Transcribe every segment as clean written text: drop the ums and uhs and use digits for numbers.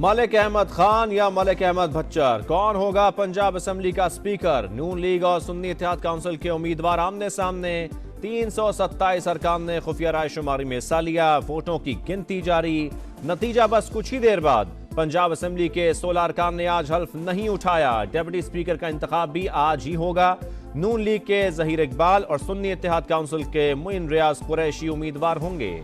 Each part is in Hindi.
मलिक अहमद खान या मलिक अहमद भच्चर, कौन होगा पंजाब असेंबली का स्पीकर? नून लीग और सुन्नी इत्तेहाद काउंसिल के उम्मीदवार आमने सामने। 327 अरकान ने खुफिया राय शुमारी में हिस्सा लिया। वोटों की गिनती जारी। नतीजा बस कुछ ही देर बाद। पंजाब असेंबली के 16 अरकान ने आज हल्फ नहीं उठाया। डिप्टी स्पीकर का इंतखाब भी आज ही होगा। नून लीग के जहीर इकबाल और सुन्नी इत्तेहाद काउंसिल के मुइन रियाज कुरैशी उम्मीदवार होंगे।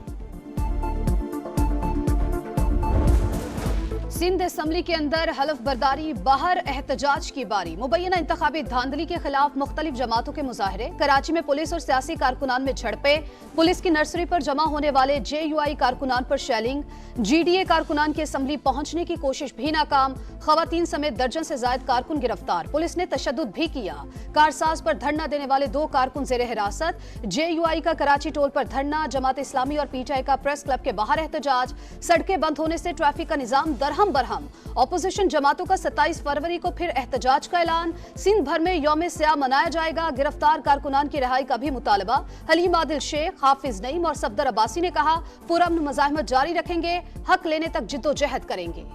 सिंध असेंबली के अंदर हलफ बर्दारी, बाहर एहतजाज की बारी। मुबैना इंतखाबी धांधली के खिलाफ मुख्तलिफ जमातों के मुजाहरे। कराची में पुलिस और सियासी कारकुनान में झड़पें। पुलिस की नर्सरी पर जमा होने वाले JUI कारकुनान पर शेलिंग। GDA कारकुनान की असेंबली पहुंचने की कोशिश भी नाकाम। खवातीन समेत दर्जन से जायद कारकुन गिरफ्तार। पुलिस ने तशद्दुद भी किया। कारसाज पर धरना देने वाले 2 कारकुन जेर हिरासत। JUI का कराची टोल पर धरना। जमात इस्लामी और PTI का प्रेस क्लब के बाहर एहतजाज। सड़कें बंद होने से ट्रैफिक का निजाम दरहम बरहम। ऑपोजिशन जमातों का 27 फरवरी को फिर एहतजाज का ऐलान। सिंध भर में यौम सियाह मनाया जाएगा। गिरफ्तार कारकुनान की रिहाई का भी मुतालबा। हलीम आदिल शेख, हाफिज नईम और सफदर अब्बासी ने कहा, पुरअमन मुजाहिमत जारी रखेंगे, हक लेने तक जिद्दोजहद करेंगे।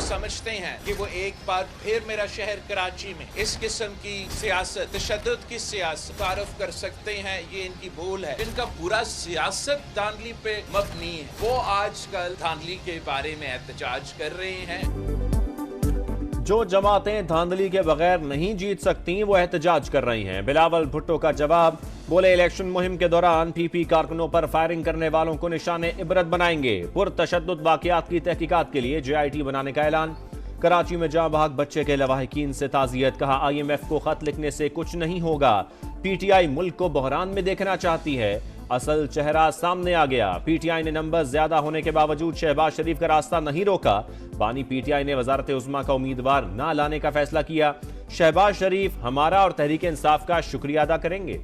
समझते हैं कि वो एक बार फिर मेरा शहर कराची में इस किस्म की सियासत, तशद्दुद की सियासत तारफ कर सकते हैं, ये इनकी भूल है। इनका पूरा सियासत धांधली पे मबनी है। वो आजकल धांधली के बारे में एहतजाज कर रहे हैं। जो जमातें धांधली के बगैर नहीं जीत सकती वो एहतजाज कर रही हैं। बिलावल भुट्टो का जवाब, बोले इलेक्शन मुहिम के दौरान PP कारकुनों पर फायरिंग करने वालों को निशाने इबरत बनाएंगे। पुरतशद्दुद वाकयात की तहकीकात के लिए JIT बनाने का ऐलान। कराची में जाँ बहक बच्चे के लवाहिकीन से ताज़ियत, कहा IMF को खत लिखने से कुछ नहीं होगा। PTI मुल्क को बहरान में देखना चाहती है। असल चेहरा सामने आ गया। PTI ने नंबर ज्यादा होने के बावजूद शहबाज शरीफ का रास्ता नहीं रोका। बानी PTI ने वजारत उज़्मा का उम्मीदवार ना लाने का फैसला किया। शहबाज शरीफ हमारा और तहरीक इंसाफ का शुक्रिया अदा करेंगे।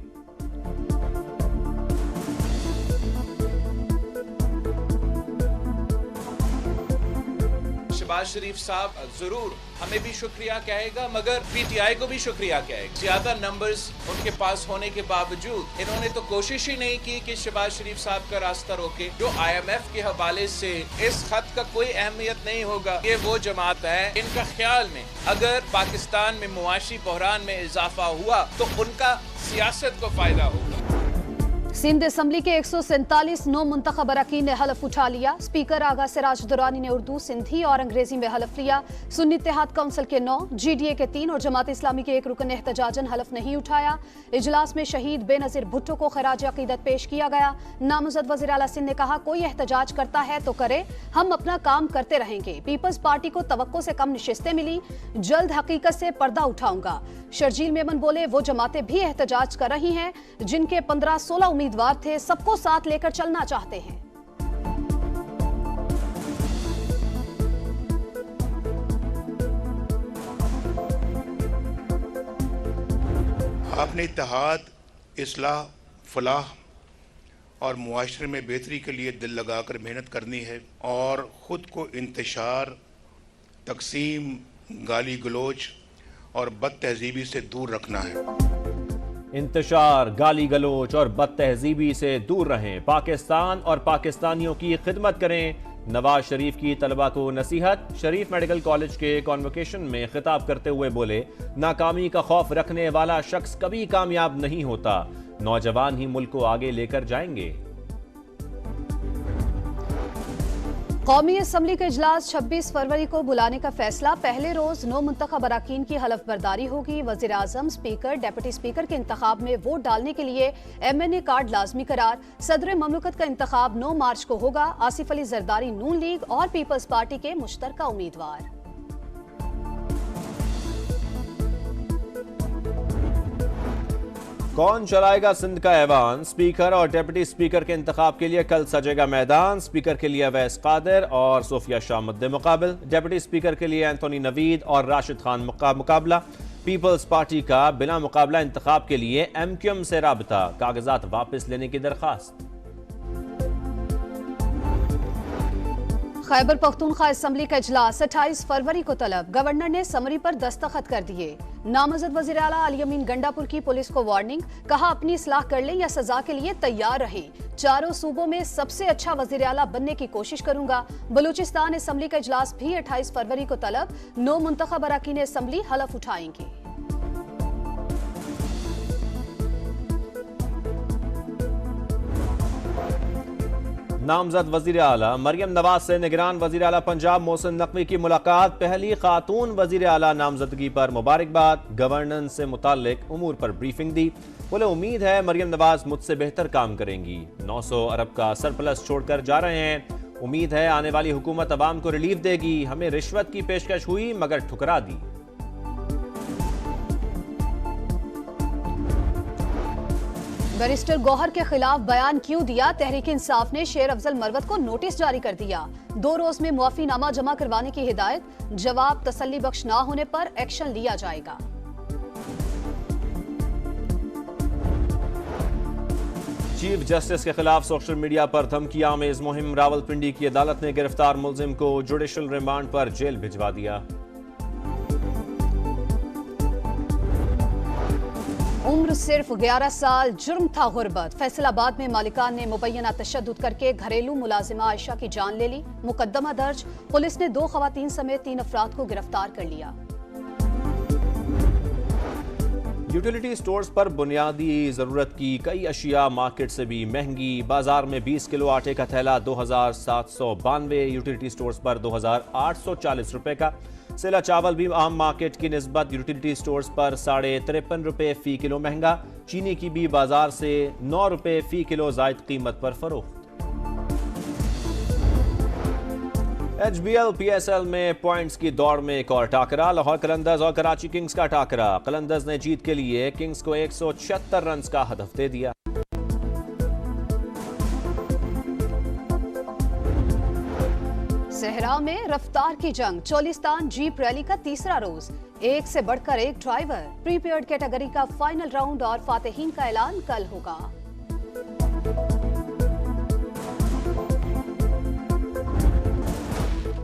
शहबाज शरीफ साहब जरूर हमें भी शुक्रिया कहेगा, मगर PTI को भी शुक्रिया कहेगा। ज्यादा नंबर्स उनके पास होने के बावजूद इन्होंने तो कोशिश ही नहीं की कि शहबाज शरीफ साहब का रास्ता रोके। जो IMF के हवाले से इस खत का कोई अहमियत नहीं होगा। ये वो जमात है, इनका ख्याल में अगर पाकिस्तान में मुआशी बहरान में इजाफा हुआ तो उनका सियासत को फायदा होगा। सिंध असेंबली के 147 नौ मुंतखब अरकान ने हलफ उठा लिया। स्पीकर आगा सिराज दुरानी ने उर्दू, सिंधी और अंग्रेजी में हलफ लिया। सुन्नी इत्तेहाद काउंसिल के 9, GDA के 3 और जमात इस्लामी के 1 रुकन ने एहतजाजन हलफ नहीं उठाया। इजलास में शहीद बेनजीर भुट्टो को खराज अकीदत पेश किया गया। नामजद वज़ीर आला सिंध ने कहा, कोई एहतजाज करता है तो करे, हम अपना काम करते रहेंगे। पीपल्स पार्टी को तवक्को से कम नशिस्तें मिली, जल्द हकीकत से पर्दा उठाऊंगा। शर्जील मेमन बोले, वो जमातें भी एहतजाज कर रही हैं जिनके 15-16 उम्मीदवार थे, सबको साथ लेकर चलना चाहते हैं। आपने इत्तेहाद, इस्लाह, फलाह और मुआशरे में बेहतरी के लिए दिल लगाकर मेहनत करनी है और ख़ुद को इंतशार, तकसीम, गाली गलोच और बद तहजीबी से दूर रखना है। इंतशार, गाली गलोच और बद तहजीबी से दूर रहें। पाकिस्तान और पाकिस्तानियों की खिदमत करें। नवाज शरीफ की तलबा को नसीहत। शरीफ मेडिकल कॉलेज के कॉन्वोकेशन में खिताब करते हुए बोले, नाकामी का खौफ रखने वाला शख्स कभी कामयाब नहीं होता। नौजवान ही मुल्क को आगे लेकर जाएंगे। कौमी असेंबली का इजलास 26 फरवरी को बुलाने का फैसला। पहले रोज 9 मुंतखब अरकान की हलफ बर्दारी होगी। वज़ीर आज़म, स्पीकर, डिप्टी स्पीकर के इंतखाब में वोट डालने के लिए MNA कार्ड लाजमी करार। सदर ममलकत का इंतखाब 9 मार्च को होगा। आसिफ अली जरदारी नून लीग और पीपल्स पार्टी के मुश्तरका उम्मीदवार। कौन चलाएगा सिंध का ऐवान? स्पीकर और डिप्टी स्पीकर के इंतखाब के लिए कल सजेगा मैदान। स्पीकर के लिए अवैस कादिर और सोफिया शाह मुद्दे मुकाबिल। डिप्टी स्पीकर के लिए एंथोनी नवीद और राशिद खान मुकाबला। पीपल्स पार्टी का बिना मुकाबला इंतखाब के लिए MQM से राबता। कागजात वापस लेने की दरखास्त। खैबर पख्तूनख्वा असेंबली का इजलास 28 फरवरी को तलब। गवर्नर ने समरी पर दस्तखत कर दिए। नामजद वजीर आला अली अमीन गंडापुर की पुलिस को वार्निंग, कहा अपनी इस्लाह कर लें या सजा के लिए तैयार रहें। चारों सूबों में सबसे अच्छा वजीर आला बनने की कोशिश करूंगा। बलूचिस्तान असेंबली का इजलास भी 28 फरवरी को तलब। 9 मुंतखब अरकान असेंबली हलफ उठाएंगे। नामजद वजीर आला मरियम नवाज से निगरान वजीर आला पंजाब मोहसिन नकवी की मुलाकात। पहली खातून वजीर आला नामजदगी पर मुबारकबाद। गवर्नेंस से मुताल्लिक उमूर पर ब्रीफिंग दी। बोले उम्मीद है मरियम नवाज मुझसे बेहतर काम करेंगी। 900 अरब का सरप्लस छोड़कर जा रहे हैं। उम्मीद है आने वाली हुकूमत अवाम को रिलीफ देगी। हमें रिश्वत की पेशकश हुई मगर ठुकरा दी। बैरिस्टर गौहर के खिलाफ बयान क्यों दिया? तहरीक इंसाफ ने शेर अफजल मरवत को नोटिस जारी कर दिया। 2 रोज में मुआफीनामा जमा करवाने की हिदायत। जवाब तसल्ली बख्श ना होने पर एक्शन लिया जाएगा। चीफ जस्टिस के खिलाफ सोशल मीडिया पर धमकी आमेज मुहिम। रावलपिंडी की अदालत ने गिरफ्तार मुलजिम को जुडिशल रिमांड पर जेल भिजवा दिया। उम्र सिर्फ 11 साल, जुर्म था गुर्बत। फैसलाबाद में मालिकान ने मुबैना तशद्दुद करके घरेलू मुलाजिमा आयशा की जान ले ली। मुकदमा दर्ज। पुलिस ने 2 खवातीन समेत 3 अफराद को गिरफ्तार कर लिया। यूटिलिटी स्टोर्स पर बुनियादी जरूरत की कई अशिया मार्केट से भी महंगी। बाजार में 20 किलो आटे का थैला 2792, यूटिलिटी स्टोर्स पर 2840 रुपए का। सेला चावल भी आम मार्केट की निस्बत यूटिलिटी स्टोर्स पर 53.5 रुपए फी किलो महंगा। चीनी की भी बाजार से 9 रुपए फी किलो जायद कीमत पर फरोख्त। HBL PSL में पॉइंट्स की दौड़ में एक और टाकरा। लाहौर कलंदर्स और कराची किंग्स का टाकरा। कलंदर्स ने जीत के लिए किंग्स को 176 रन का हदफ दे दिया। सहरा में रफ्तार की जंग। चोलिस्तान जीप रैली का तीसरा रोज। एक से बढ़कर एक ड्राइवर। प्रीपेयर्ड कैटेगरी का फाइनल राउंड और फातेहीन का ऐलान कल होगा।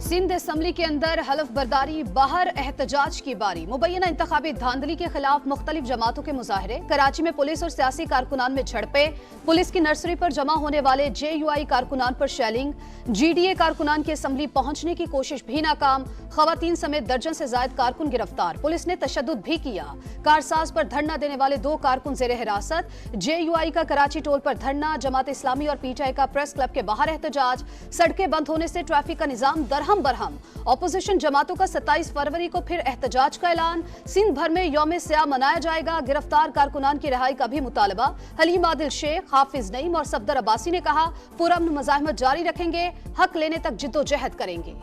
सिंध असेंबली के अंदर हलफ बर्दारी, बाहर एहतजाज की बारी। मुबैना इंतखाबी धांधली के खिलाफ मुख्तलिफ जमातों के मुजाहरे। कराची में पुलिस और सियासी कारकुनान में झड़पें। पुलिस की नर्सरी पर जमा होने वाले JUI कारकुनान पर शेलिंग। GDA कारकुनान की असेंबली पहुंचने की कोशिश भी नाकाम। खवातीन समेत दर्जन से जायद कारकुन गिरफ्तार। पुलिस ने तशद्दुद भी किया। कारसाज पर धरना देने वाले 2 कारकुन जेर हिरासत। JUI का कराची टोल पर धरना। जमात इस्लामी और PTI का प्रेस क्लब के बाहर एहतजाज। सड़कें बंद होने से ट्रैफिक का निजाम दरहम बरहम। ऑपोजिशन जमातों का 27 फरवरी को फिर एहतजाज का ऐलान। सिंध भर में यौम स्याह मनाया जाएगा। गिरफ्तार कारकुनान की रिहाई का भी मुतालबा। हलीम आदिल शेख, हाफिज नईम और सफदर अब्बासी ने कहा पुरअमन मुजाहिमत जारी रखेंगे, हक लेने तक जिद्दोजहद करेंगे।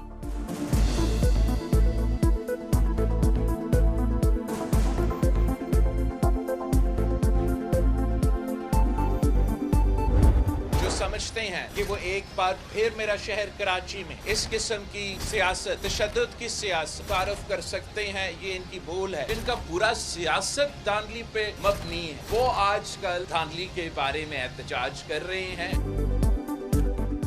समझते हैं कि वो एक बार फिर मेरा शहर कराची में इस किस्म की सियासत, तशद्दुद की सियासत तारुफ कर सकते हैं, ये इनकी भूल है। इनका पूरा सियासत धांधली पे मबनी है। वो आजकल धांधली के बारे में एहतजाज कर रहे हैं।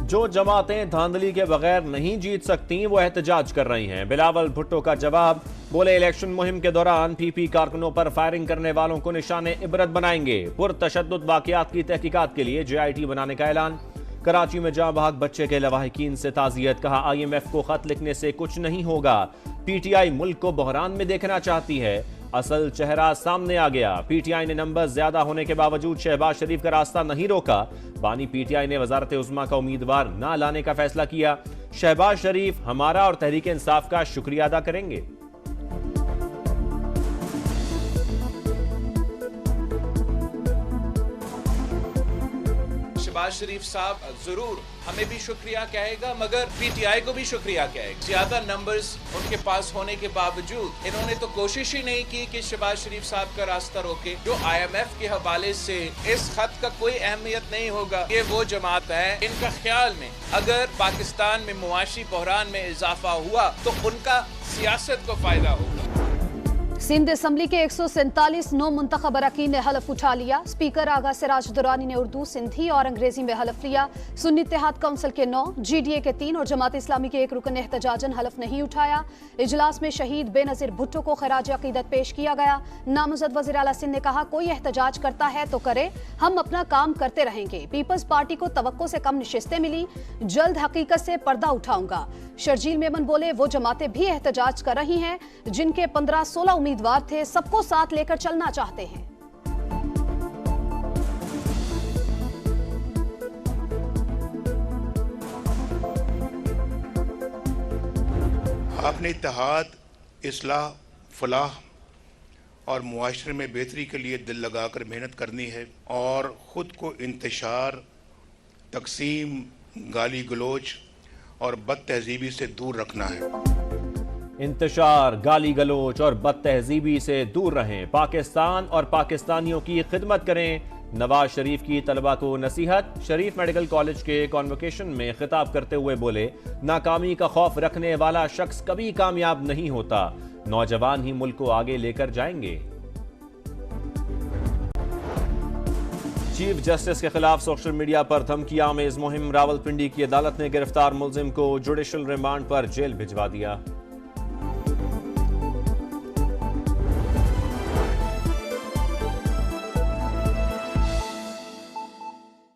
जो जमातें धांधली के बगैर नहीं जीत सकती वो एहतजाज कर रही हैं। बिलावल भुट्टो का जवाब। बोले इलेक्शन मुहिम के दौरान PP कारकुनों पर फायरिंग करने वालों को निशाने इबरत बनाएंगे। पुरतशद्दुद वाकयात की तहकीकात के लिए JIT बनाने का ऐलान। कराची में जाँ बहक बच्चे के लवाहिकीन से ताज़ियत। कहा IMF को खत लिखने से कुछ नहीं होगा। PTI मुल्क को बहरान में देखना चाहती है। असल चेहरा सामने आ गया। PTI ने नंबर ज्यादा होने के बावजूद शहबाज शरीफ का रास्ता नहीं रोका। बानी PTI ने वजारत उज़्मा का उम्मीदवार ना लाने का फैसला किया। शहबाज शरीफ हमारा और तहरीक इंसाफ का शुक्रिया अदा करेंगे। शहबाज शरीफ साहब जरूर हमें भी शुक्रिया कहेगा, मगर PTI को भी शुक्रिया कहेगा। ज्यादा नंबर्स उनके पास होने के बावजूद इन्होंने तो कोशिश ही नहीं की कि शहबाज शरीफ साहब का रास्ता रोके। जो IMF के हवाले से इस खत का कोई अहमियत नहीं होगा। ये वो जमात है, इनका ख्याल में अगर पाकिस्तान में मुआशी बहरान में इजाफा हुआ तो उनका सियासत को फायदा होगा। सिंध असम्बली के 147 नो मुंतखब अरकान ने हलफ उठा लिया। स्पीकर आगा सिराज दुरानी ने उर्दू, सिंधी और अंग्रेजी में हलफ लिया। सुन्नी इत्तेहाद काउंसिल के 9, GDA के 3 और जमात इस्लामी के 1 रुकन ने एहतजाजन हलफ नहीं उठाया। इजलास में शहीद बेनजीर भुट्टो को खराज अकीदत पेश किया गया। नामजद वज़ीर आला सिंध ने कहा, कोई एहतजाज करता है तो करे, हम अपना काम करते रहेंगे। पीपल्स पार्टी को तवक्को से कम नशिस्तें मिली, जल्द हकीकत से पर्दा उठाऊंगा। शर्जील मेमन बोले, वो जमातें भी एहतजाज कर रही हैं जिनके 15-16 उम्मीदवार थे, सबको साथ लेकर चलना चाहते हैं। आपने इत्तेहाद, इस्लाह, फलाह और मुआशरे में बेहतरी के लिए दिल लगाकर मेहनत करनी है और ख़ुद को इंतशार, तकसीम, गाली गलोच और बद तहजीबी से दूर रखना है। इंतशार, गाली गलोच और बद तहजीबी से दूर रहें। पाकिस्तान और पाकिस्तानियों की खिदमत करें। नवाज शरीफ की तलबा को नसीहत। शरीफ मेडिकल कॉलेज के कॉन्वोकेशन में खिताब करते हुए बोले, नाकामी का खौफ रखने वाला शख्स कभी कामयाब नहीं होता, नौजवान ही मुल्क को आगे लेकर जाएंगे। चीफ जस्टिस के खिलाफ सोशल मीडिया पर धमकी आमेज मुहिम। रावलपिंडी की अदालत ने गिरफ्तार मुलजिम को जुडिशल रिमांड पर जेल भिजवा दिया।